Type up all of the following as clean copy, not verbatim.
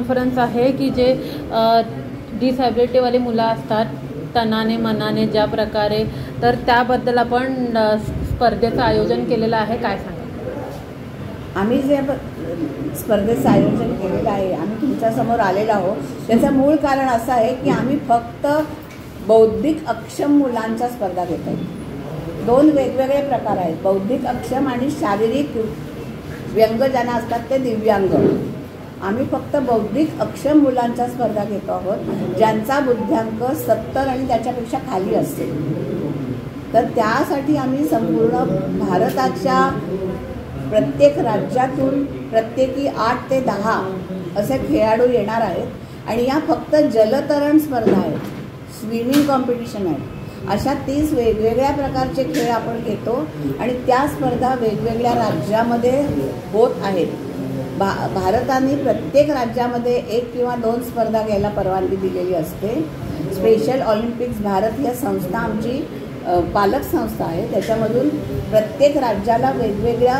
Conference आहे की जे डिसॅबिलिटीवाली मुलं असतात तनाने मनाने ज्या प्रकारे, तर त्याबद्दल आपण स्पर्धेचं आयोजन केलेलं आहे. काय सांगा? आम्ही जे स्पर्धेचं आयोजन केलेलं आहे, आम्ही तुमच्यासमोर आलेलो आहोत, त्याचं मूळ कारण असं आहे की आम्ही फक्त बौद्धिक अक्षम मुलांच्या स्पर्धा घेत आहोत. 2 वेगवेगळे प्रकार आहेत, बौद्धिक अक्षम आणि शारीरिक व्यंग ज्यांना असतात ते दिव्यांग. आम्ही फक्त बौद्धिक अक्षम मुलांच्या स्पर्धा घेतो आहोत ज्यांचा बुद्ध्यांक 70 आणि त्याच्यापेक्षा खाली असेल. तर त्यासाठी आम्ही संपूर्ण भारताच्या प्रत्येक राज्यातून प्रत्येकी 8 ते 10 असे खेळाडू येणार आहेत आणि या फक्त जलतरण स्पर्धा आहेत, स्विमिंग कॉम्पिटिशन आहे. अशा 30 वेगवेगळ्या प्रकारचे खेळ आपण घेतो आणि त्या स्पर्धा वेगवेगळ्या राज्यामध्ये होत आहेत. भारताने प्रत्येक राज्यामध्ये 1 किंवा 2 स्पर्धा घ्यायला परवानगी दिलेली असते. स्पेशल ऑलिम्पिक्स भारत ही संस्था आमची पालक संस्था आहे, त्याच्यामधून प्रत्येक राज्याला वेगवेगळ्या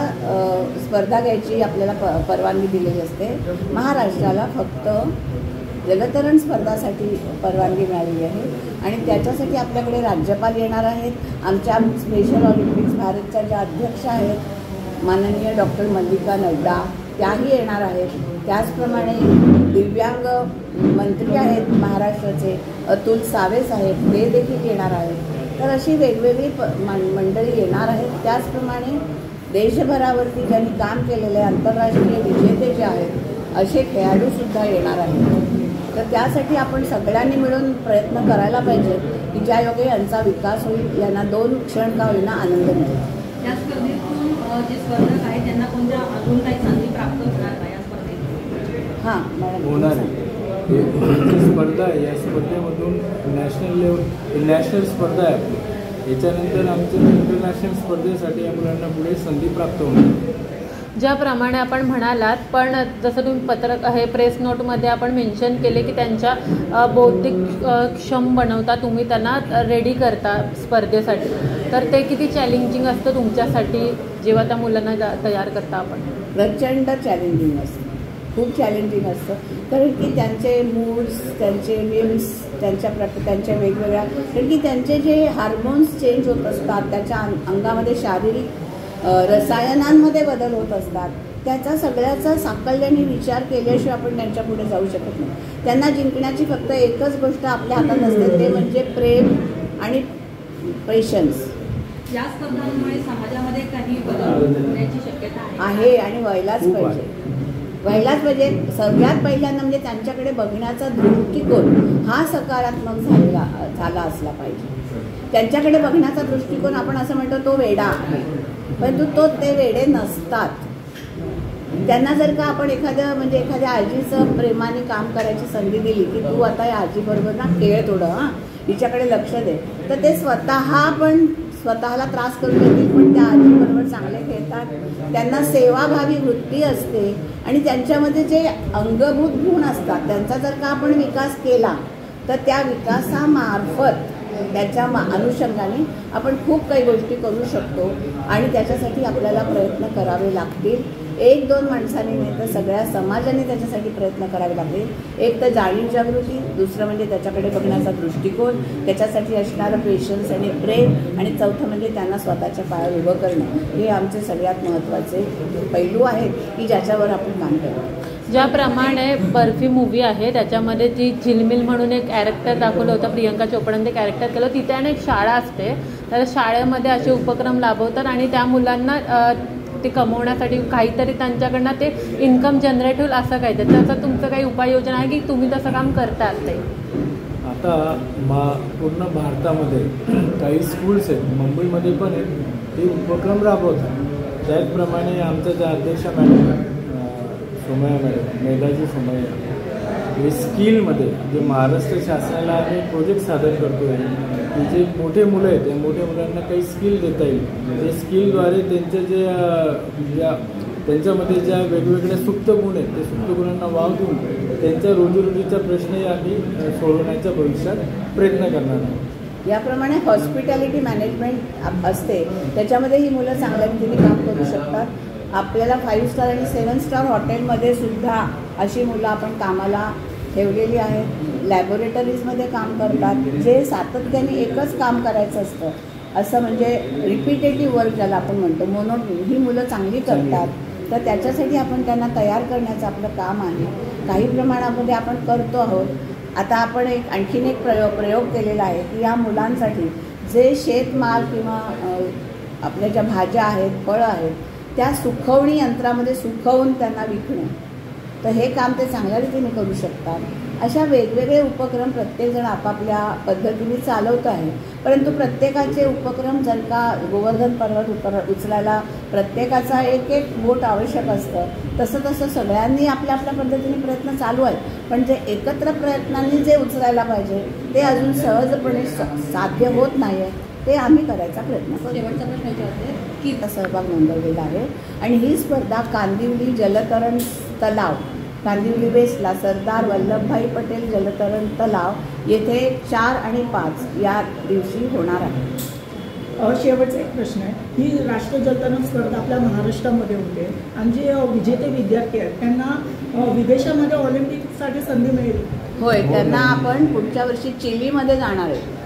स्पर्धा घ्यायची आपल्याला परवानगी दिलेली असते. महाराष्ट्राला फक्त जलतरण स्पर्धासाठी परवानगी मिळालेली आहे आणि त्याच्यासाठी आपल्याकडे राज्यपाल येणार आहेत. आमच्या स्पेशल ऑलिम्पिक्स भारतच्या ज्या अध्यक्ष आहेत माननीय डॉक्टर मल्लिका नड्डा त्याही येणार आहेत. त्याचप्रमाणे दिव्यांग मंत्री आहेत महाराष्ट्राचे अतुल सावे साहेब, ते देखील येणार आहेत. तर अशी वेगवेगळी मंडळी येणार आहेत. त्याचप्रमाणे देशभरावरती ज्यांनी काम केलेले आंतरराष्ट्रीय विजेते जे आहेत असे खेळाडूसुद्धा येणार आहेत. तर त्यासाठी आपण सगळ्यांनी मिळून प्रयत्न करायला पाहिजे की ज्या योगे यांचा विकास होईल, यांना 2 क्षण का होईना आनंद मिळेल. या स्पर्धेतून जे स्पर्धक आहेत त्यांना कोणत्या अजून काही संधी प्राप्त होणार का या स्पर्धेत? हां मॅडम, होणार आहे. स्पर्धा आहे, या स्पर्धेमधून नॅशनल स्पर्धा आहे आपली. याच्यानंतर आमच्या इंटरनॅशनल स्पर्धेसाठी या मुलांना पुढे संधी प्राप्त होणार. ज्याप्रमाणे आपण म्हणालात, पण जसं तुम्ही हे प्रेस नोटमध्ये आपण मेन्शन केले की त्यांच्या बौद्धिक क्षम बनवता, तुम्ही त्यांना रेडी करता स्पर्धेसाठी, तर ते किती चॅलेंजिंग असतं तुमच्यासाठी जेव्हा त्या मुलांना तयार करता आपण? प्रचंड चॅलेंजिंग असतं, खूप चॅलेंजिंग असतं. कारण की त्यांचे मूड्स, त्यांचे विम्स, त्यांच्या वेगवेगळ्या, कारण की त्यांचे जे हार्मोन्स चेंज होत असतात, त्याच्या अंगामध्ये शारीरिक रसायनांमध्ये बदल होत असतात, त्याचा सगळ्याचा साकल्याने विचार केल्याशिवाय आपण त्यांच्या पुढे जाऊ शकत नाही. त्यांना जिंकण्याची फक्त एकच गोष्ट आपल्या हातात असते, ते म्हणजे प्रेम आणि पेशन्स. या स्पर्धांमुळे समाजामध्ये काही बदल होण्याची शक्यता आहे आणि व्हायलाच पाहिजे. सगळ्यात पहिल्यांदा म्हणजे त्यांच्याकडे बघण्याचा दृष्टिकोन हा सकारात्मक झाला असला पाहिजे. त्यांच्याकडे बघण्याचा दृष्टिकोन, आपण असं म्हणतो तो वेडा आहे, परंतु ते वेडे नसतात. त्यांना जर का आपण एखाद्या आजीचं प्रेमाने काम करायची संधी दिली की तू आता या आजीबरोबर ना खेळ थोडं, हिच्याकडे लक्ष दे, तर ते स्वतःला त्रास करून घेतील, पण त्या आजीबरोबर चांगले खेळतात. त्यांना सेवाभावी वृत्ती असते आणि त्यांच्यामध्ये जे अंगभूत गुण असतात त्यांचा जर का आपण विकास केला तर त्या विकासामार्फत त्याच्या अनुषंगाने आपण खूप काही गोष्टी करू शकतो आणि त्याच्यासाठी आपल्याला प्रयत्न करावे लागतील. 1-2 माणसांनी नाही तर सगळ्या समाजाने त्याच्यासाठी प्रयत्न करावे लागतील. एक तर जाणीव जागृती, दुसरं म्हणजे त्याच्याकडे बघण्याचा दृष्टिकोन, त्याच्यासाठी असणारं पेशन्स आणि प्रेम, आणि चौथं म्हणजे त्यांना स्वतःच्या पायावर उभं करणं. हे आमचे सगळ्यात महत्त्वाचे पैलू आहेत की ज्याच्यावर आपण काम करतो. ज्याप्रमाणे बर्फी मूवी आहे त्याच्यामध्ये जी झिलमिल म्हणून एक कॅरेक्टर दाखवलं होतं, प्रियंका चोपडाने ते कॅरेक्टर केलं. तिथे आणि एक शाळा असते, तर शाळेमध्ये असे उपक्रम राबवतात आणि त्या मुलांना ते कमवण्यासाठी काहीतरी त्यांच्याकडनं ते इन्कम जनरेट होईल असं काहीतरी. त्याचं तुमचं काही उपाययोजना आहे की तुम्ही तसं काम करतात? ते आता पूर्ण भारतामध्ये काही स्कूल्स आहेत, मुंबईमध्ये पण आहेत, हे उपक्रम राबवतात. त्याचप्रमाणे आमच्या ज्या अध्यक्षा मॅडम सोमय्या मॅडम, मेधाजी सोमय्या, हे स्किलमध्ये जे महाराष्ट्र शासनाला आम्ही प्रोजेक्ट सादर करतो आहे की जे मोठे मुलं आहेत त्या मोठ्या मुलांना काही स्किल देता येईल. ते स्किलद्वारे त्यांच्यामध्ये ज्या वेगवेगळ्या सुप्त गुण आहेत ते सुप्त गुणांना वाव देऊन त्यांच्या रोजीरोटीचा प्रश्नही आम्ही सोडवण्याचा भविष्यात प्रयत्न करणार आहोत. याप्रमाणे हॉस्पिटॅलिटी मॅनेजमेंट असते, त्याच्यामध्ये ही मुलं चांगल्या रीतीने काम करू शकतात. आपल्याला 5 स्टार आणि 7 स्टार हॉटेलमध्ये सुद्धा अशी मुलं आपण कामाला ठेवलेली आहेत. लॅबोरेटरीजमध्ये काम करतात, जे सातत्याने एकच काम करायचं असतं, असं म्हणजे रिपिटेटिव्ह वर्क ज्याला आपण म्हणतो, मोनोटोनी, ही मुलं चांगली करतात. तर त्याच्यासाठी आपण त्यांना तयार करण्याचं आपलं काम आहे. काही प्रमाणामध्ये आपण करतो आहोत. आता आपण आणखीन एक प्रयोग केलेला आहे की या मुलांसाठी जे शेतमाल किंवा आपल्या ज्या भाज्या आहेत, फळं आहेत, त्या सुकवणी यंत्रामध्ये सुकवून त्यांना विकणं, तर हे काम ते चांगल्या रीतीने करू शकतात. अशा वेगवेगळे उपक्रम प्रत्येकजण आपापल्या पद्धतीने चालवत आहे. परंतु प्रत्येकाचे उपक्रम जर का गोवर्धन पर्वत उचलायला प्रत्येकाचा एक एक बोट आवश्यक असतं, तसं सगळ्यांनी आपल्या आपल्या पद्धतीने प्रयत्न चालू आहेत. पण जे एकत्र प्रयत्नांनी जे उचलायला पाहिजे ते अजून सहजपणे साध्य होत नाही आहे, ते आम्ही करायचा प्रयत्न करू. शेवटचा प्रश्न विचारते की सहभाग नोंदवलेला आहे आणि ही स्पर्धा कांदिवली जलतरण तलाव, कांदिवली वेस्टला सरदार वल्लभभाई पटेल जलतरण तलाव येथे 4 आणि 5 या दिवशी होणार आहे. शेवटचा एक प्रश्न आहे, ही राष्ट्रीय जलतरण स्पर्धा आपल्या महाराष्ट्रामध्ये होते आणि जे विजेते विद्यार्थी आहेत त्यांना विदेशामध्ये ऑलिम्पिकसाठी संधी मिळेल? होय, त्यांना आपण पुढच्या वर्षी चिलीमध्ये जाणार आहे.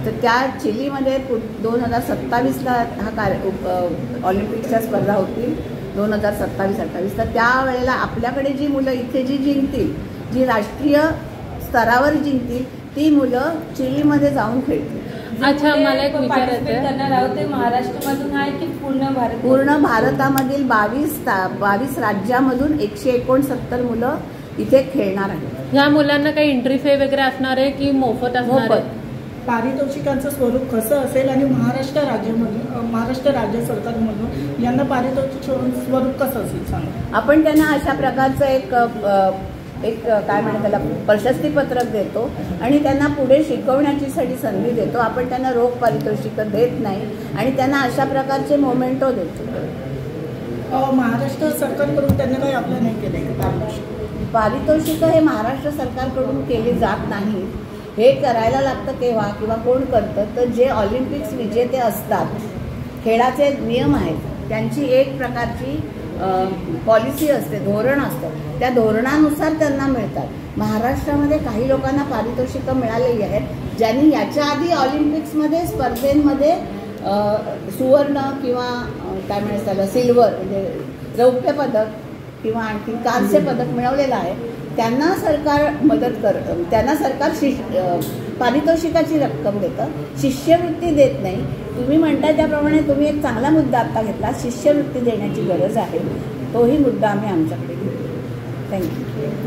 तर त्या चिलीमध्ये 2027ला हा ऑलिम्पिकच्या स्पर्धा होतील, 2027-28. तर त्यावेळेला आपल्याकडे जी मुलं इथे जी जिंकतील, जी राष्ट्रीय स्तरावर जिंकतील, ती मुलं चिलीमध्ये जाऊन खेळतील. अच्छा, मला एक विचारायचं आहे, करणार आहोत ते महाराष्ट्रामधून आहे की पूर्ण भारतामधील 22 राज्यामधून 169 मुलं इथे खेळणार आहेत. ह्या मुलांना काही एंट्री फी वगैरे असणार आहे की मोफत असणार आहे? पारितोषिकांचं स्वरूप कसं असेल आणि महाराष्ट्र राज्य सरकारमधून यांना पारितोषिक स्वरूप कसं असेल सांगा. आपण त्यांना अशा प्रकारचं एक काय म्हणतात त्याला प्रशस्तीपत्रक देतो आणि त्यांना पुढे शिकवण्याची संधी देतो. आपण त्यांना रोख पारितोषिकं देत नाही आणि त्यांना अशा प्रकारचे मोमेंटो देतो. महाराष्ट्र सरकारकडून त्यांना काही अप्लाय नाही केले? पारितोषिकं हे महाराष्ट्र सरकारकडून केली जात नाही. हे करायला लागतं केव्हा किंवा कोण करतं, तर जे ऑलिम्पिक्स विजेते असतात, खेळाचे नियम आहेत, त्यांची एक प्रकारची पॉलिसी असते, धोरण असतं, त्या धोरणानुसार त्यांना मिळतात. महाराष्ट्रामध्ये काही लोकांना पारितोषिकं मिळालेली आहेत, ज्यांनी याच्या आधी ऑलिम्पिक्समध्ये स्पर्धेमध्ये सुवर्ण किंवा काय म्हणायचं त्याला सिल्वर म्हणजे रौप्य पदक किंवा आणखी कांस्य पदक मिळवलेलं आहे. त्यांना सरकार मदत करतं, त्यांना सरकार पारितोषिकाची रक्कम देतं, शिष्यवृत्ती देत नाही. तुम्ही म्हणताय त्याप्रमाणे तुम्ही एक चांगला मुद्दा आत्ता घेतला, शिष्यवृत्ती देण्याची गरज आहे. तोही मुद्दा आम्ही आमच्याकडे घेऊ. थँक्यू.